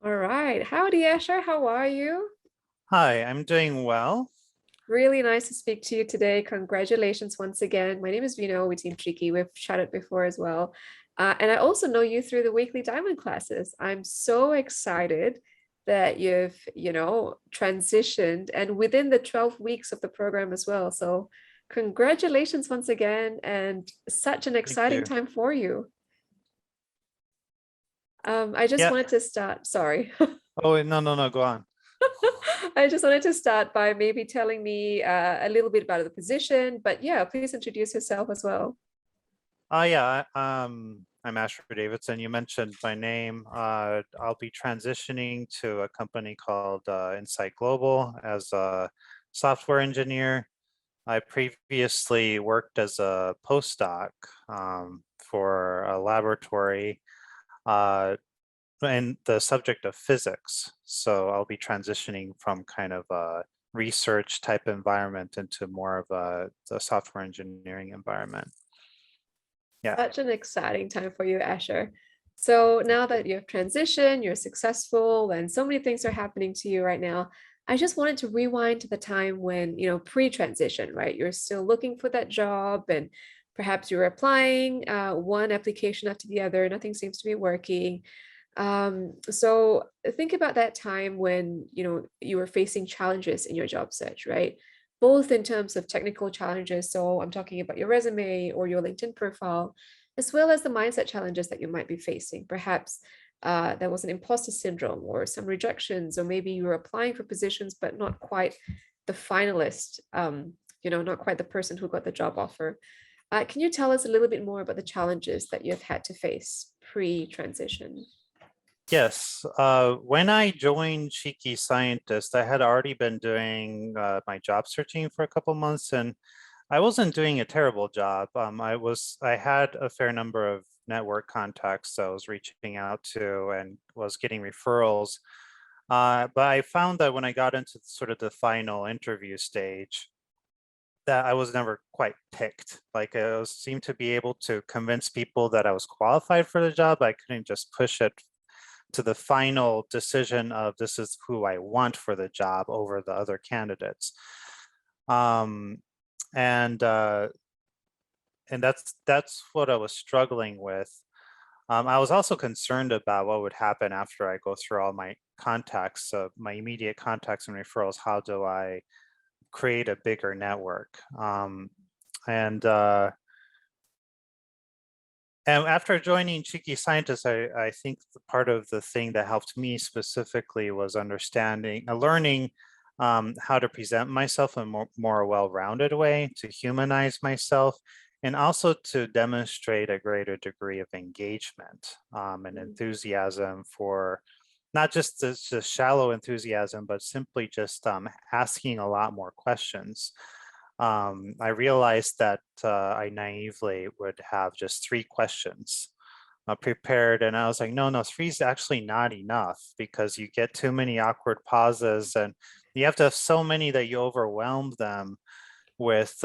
All right. Howdy, Asher. How are you? Hi, I'm doing well. Really nice to speak to you today. Congratulations once again. My name is Vino with Team Cheeky. We've chatted before as well. And I also know you through the weekly diamond classes. I'm so excited that you've, transitioned and within the 12 weeks of the program as well. So congratulations once again and such an Thank exciting you. time for you. I just Yeah. wanted to start, sorry. Oh, wait, no, no, no, go on. I just wanted to start by maybe telling me a little bit about the position, but yeah, please introduce yourself as well. Yeah, I'm Asher Davidson. You mentioned my name. I'll be transitioning to a company called Insight Global as a software engineer. I previously worked as a postdoc for a laboratory in the subject of physics. So I'll be transitioning from kind of a research type environment into more of the software engineering environment. Yeah, Such an exciting time for you, Asher. So thank now you. that you've transitioned, you're successful, and so many things are happening to you right now. I just wanted to rewind to the time when, pre-transition, right? You're still looking for that job and perhaps you're applying one application after the other, nothing seems to be working. So think about that time when, you were facing challenges in your job search, right? Both in terms of technical challenges. So I'm talking about your resume or your LinkedIn profile, as well as the mindset challenges that you might be facing. Perhaps there was an imposter syndrome or some rejections, or maybe you were applying for positions, but not quite the finalist, not quite the person who got the job offer. Can you tell us a little bit more about the challenges that you've had to face pre-transition? Yes, when I joined Cheeky Scientist, I had already been doing my job searching for a couple months, and I wasn't doing a terrible job. I had a fair number of network contacts I was reaching out to and was getting referrals. But I found that when I got into sort of the final interview stage, that I was never quite picked. Like seemed to be able to convince people that I was qualified for the job. I couldn't just push it to the final decision of this is who I want for the job over the other candidates. Um, and uh, and that's what I was struggling with. I was also concerned about what would happen after I go through all my contacts, my immediate contacts and referrals. How do I create a bigger network? And And after joining Cheeky Scientist, I think part of the thing that helped me specifically was learning how to present myself in a more well-rounded way, to humanize myself, and also to demonstrate a greater degree of engagement and enthusiasm for not just this shallow enthusiasm, but simply just asking a lot more questions. I realized that I naively would have just 3 questions prepared, and I was like, no, no, three is actually not enough because you get too many awkward pauses, and you have to have so many that you overwhelm them with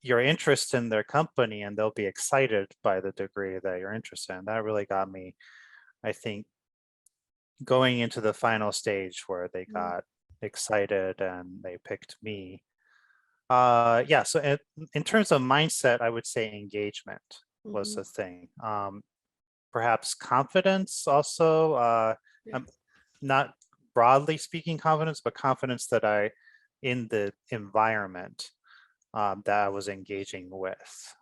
your interest in their company, and they'll be excited by the degree that you're interested in. That really got me, I think, going into the final stage where they got excited and they picked me. Yeah, so in terms of mindset, I would say engagement was Mhm. the thing. Perhaps confidence also, Yeah. I'm not broadly speaking confidence, but confidence that in the environment that I was engaging with.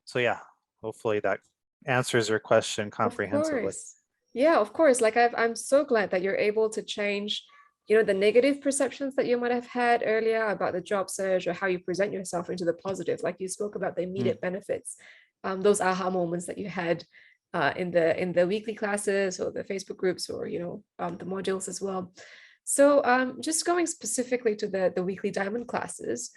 So yeah, hopefully that answers your question Of comprehensively. course. Yeah, of course. Like I'm so glad that you're able to change, the negative perceptions that you might have had earlier about the job search or how you present yourself into the positive. Like you spoke about the Mm. immediate benefits, those aha moments that you had in the weekly classes or the Facebook groups or the modules as well. So just going specifically to the weekly diamond classes,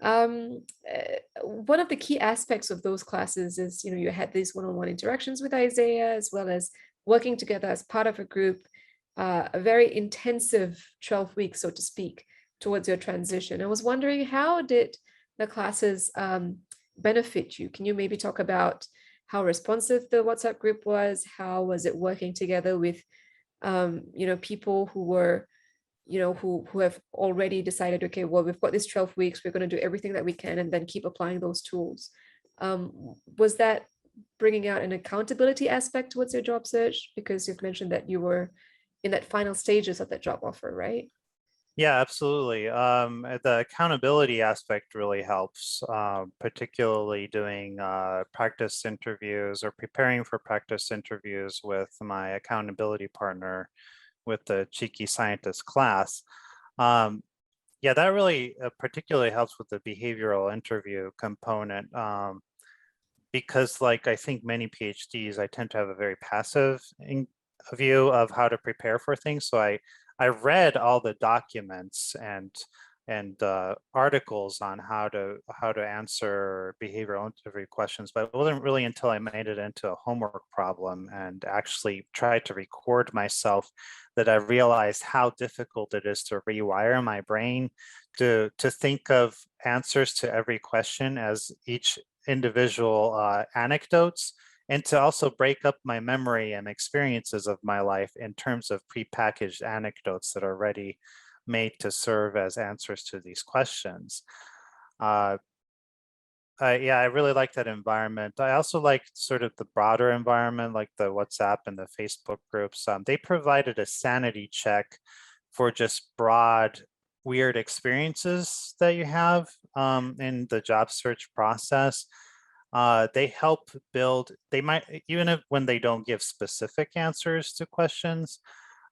one of the key aspects of those classes is, you had these one-on-one interactions with Isaiah, as well as working together as part of a group, a very intensive 12 weeks, so to speak, towards your transition. I was wondering, how did the classes benefit you? Can you maybe talk about how responsive the WhatsApp group was? How was it working together with, people who were, who have already decided, okay, well, we've got this 12 weeks, we're going to do everything that we can and then keep applying those tools. Was that bringing out an accountability aspect towards your job search? Because you've mentioned that you were in that final stages of that job offer, right? Yeah, absolutely. The accountability aspect really helps, particularly doing practice interviews or preparing for practice interviews with my accountability partner with the Cheeky Scientist class. Yeah, that really particularly helps with the behavioral interview component, because like I think many PhDs, I tend to have a very passive view of how to prepare for things. So I read all the documents and articles on how to answer behavioral interview questions, but it wasn't really until I made it into a homework problem and actually tried to record myself that I realized how difficult it is to rewire my brain to think of answers to every question as each individual anecdotes, and to also break up my memory and experiences of my life in terms of prepackaged anecdotes that are ready made to serve as answers to these questions. Uh, yeah, I really like that environment. I also like sort of the broader environment, like the WhatsApp and the Facebook groups. They provided a sanity check for just broad, weird experiences that you have in the job search process. They help build, they might, even if when they don't give specific answers to questions,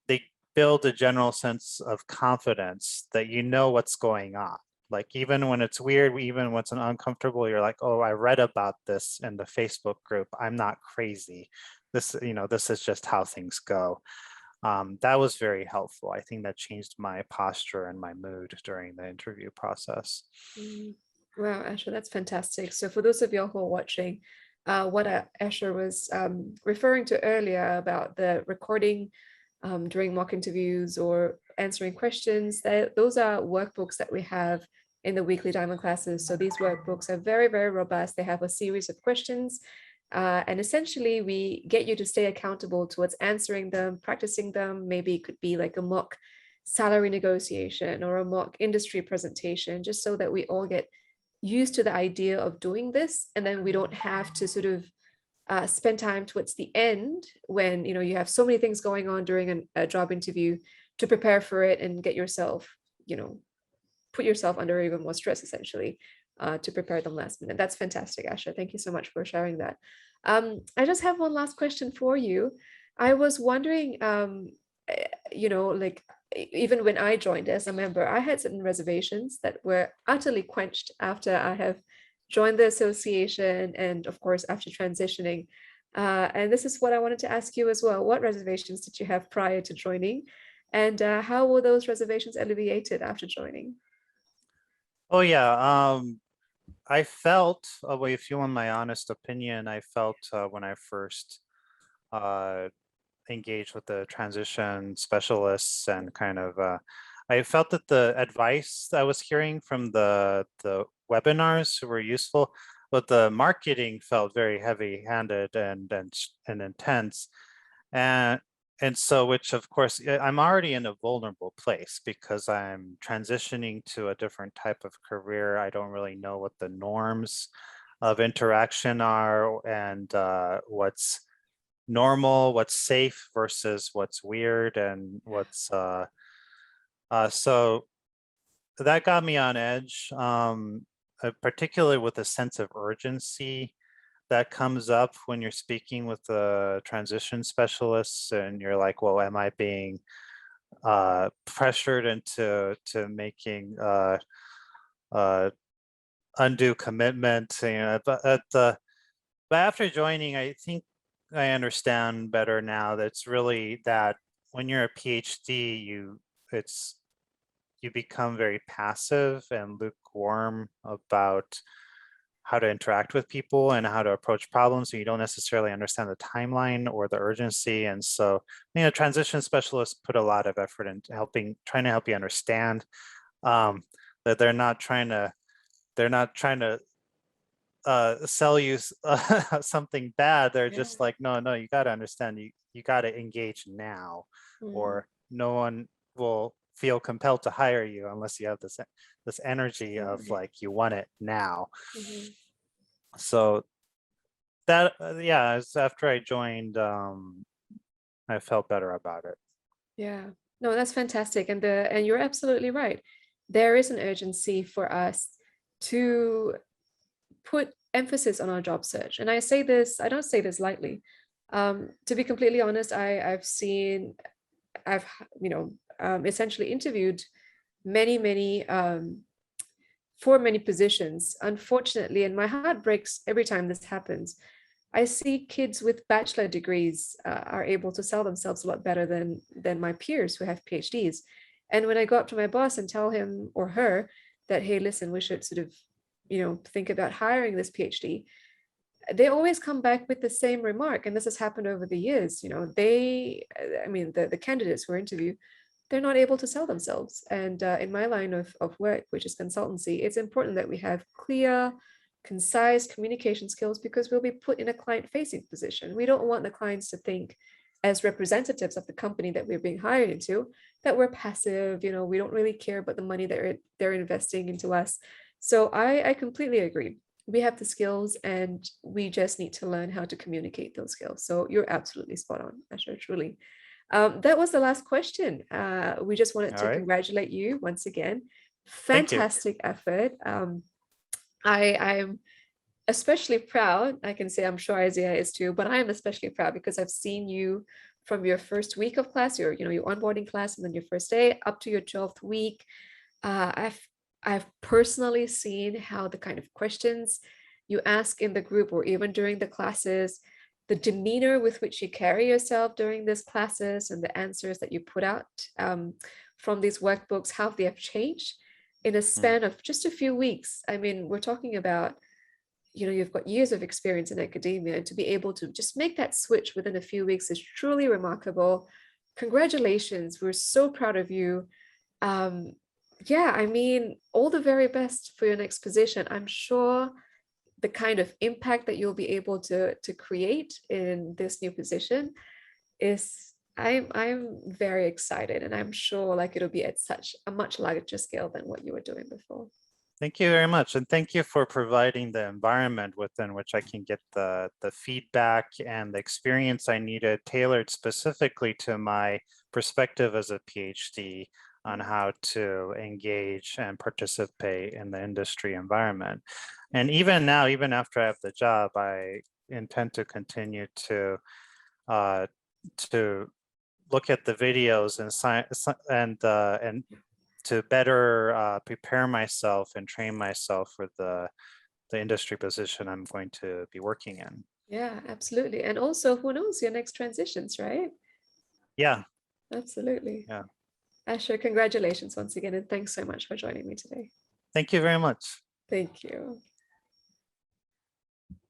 they build a general sense of confidence that you know what's going on. Like even when it's weird, even when it's uncomfortable, you're like, oh, I read about this in the Facebook group. I'm not crazy. This, this is just how things go. That was very helpful. I think that changed my posture and my mood during the interview process. Mm. Wow, Asher, that's fantastic. So for those of y'all who are watching, what Asher was referring to earlier about the recording during mock interviews or answering questions, those are workbooks that we have in the weekly Diamond classes. So these workbooks are very, very robust. They have a series of questions. And essentially, we get you to stay accountable towards answering them, practicing them. Maybe it could be like a mock salary negotiation or a mock industry presentation, just so that we all get used to the idea of doing this. And then we don't have to sort of spend time towards the end when you have so many things going on during a job interview to prepare for it and get yourself, put yourself under even more stress essentially to prepare them last minute. That's fantastic, Asha. Thank you so much for sharing that. I just have one last question for you. I was wondering, like even when I joined as a member, I had certain reservations that were utterly quenched after I have joined the association and of course after transitioning. And this is what I wanted to ask you as well. What reservations did you have prior to joining? And how were those reservations alleviated after joining? Oh yeah, I felt, well, if you want my honest opinion, I felt when I first uh, engaged with the transition specialists and kind of, I felt that the advice I was hearing from the webinars were useful, but the marketing felt very heavy-handed and intense. And and so, which of course, I'm already in a vulnerable place because I'm transitioning to a different type of career. I don't really know what the norms of interaction are and what's normal, what's safe versus what's weird and what's so that got me on edge, particularly with a sense of urgency that comes up when you're speaking with the transition specialists and you're like, well, am I being pressured into making uh, undue commitment? But after joining, I think I understand better now that it's really that when you're a PhD, it's you become very passive and lukewarm about how to interact with people and how to approach problems. And you don't necessarily understand the timeline or the urgency. And so, transition specialists put a lot of effort into trying to help you understand that they're not trying to sell you something bad. They're Yeah. just like, no, no, you got to understand, you got to engage now, Mm, or no one will feel compelled to hire you unless you have this energy of absolutely. like you want it now. Mhm. So that yeah, it's after I joined, I felt better about it. Yeah. No, that's fantastic. And you're absolutely right. There is an urgency for us to put emphasis on our job search. And I don't say this lightly. To be completely honest, I've, essentially interviewed many, for many positions, unfortunately, and my heart breaks every time this happens. I see kids with bachelor degrees are able to sell themselves a lot better than my peers who have PhDs. And when I go up to my boss and tell him or her that, hey, listen, we should sort of, think about hiring this PhD, they always come back with the same remark. And this has happened over the years. The candidates who are interviewed, they're not able to sell themselves. And in my line of work, which is consultancy, it's important that we have clear, concise communication skills because we'll be put in a client facing position. We don't want the clients to think, as representatives of the company that we're being hired into, that we're passive, we don't really care about the money that they're investing into us. So I completely agree. We have the skills and we just need to learn how to communicate those skills. So you're absolutely spot on, Asher, truly. That was the last question. We just wanted All to right. congratulate you once again. Thank you. Fantastic effort. I'm especially proud. I can say I'm sure Isaiah is too, but I am especially proud because I've seen you from your first week of class, your onboarding class, and then your first day up to your 12th week. Uh, I've I've personally seen how the kind of questions you ask in the group or even during the classes, the demeanor with which you carry yourself during these classes, and the answers that you put out from these workbooks, how they have changed in a Mm. span of just a few weeks. I mean, we're talking about, you've got years of experience in academia, and to be able to just make that switch within a few weeks is truly remarkable. Congratulations. We're so proud of you. um, yeah, I mean, all the very best for your next position. I'm sure the kind of impact that you'll be able to create in this new position is, I'm very excited, and I'm sure like it'll be at such a much larger scale than what you were doing before. Thank you very much. And thank you for providing the environment within which I can get the feedback and the experience I needed, tailored specifically to my perspective as a PhD on how to engage and participate in the industry environment. And even now, even after I have the job, I intend to continue uh, to look at the videos and and to better prepare myself and train myself for the industry position I'm going to be working in. Yeah, absolutely. And also, who knows, your next transitions, right? Yeah, Absolutely. yeah. Asher, congratulations once again, and thanks so much for joining me today. Thank you very much. Thank you.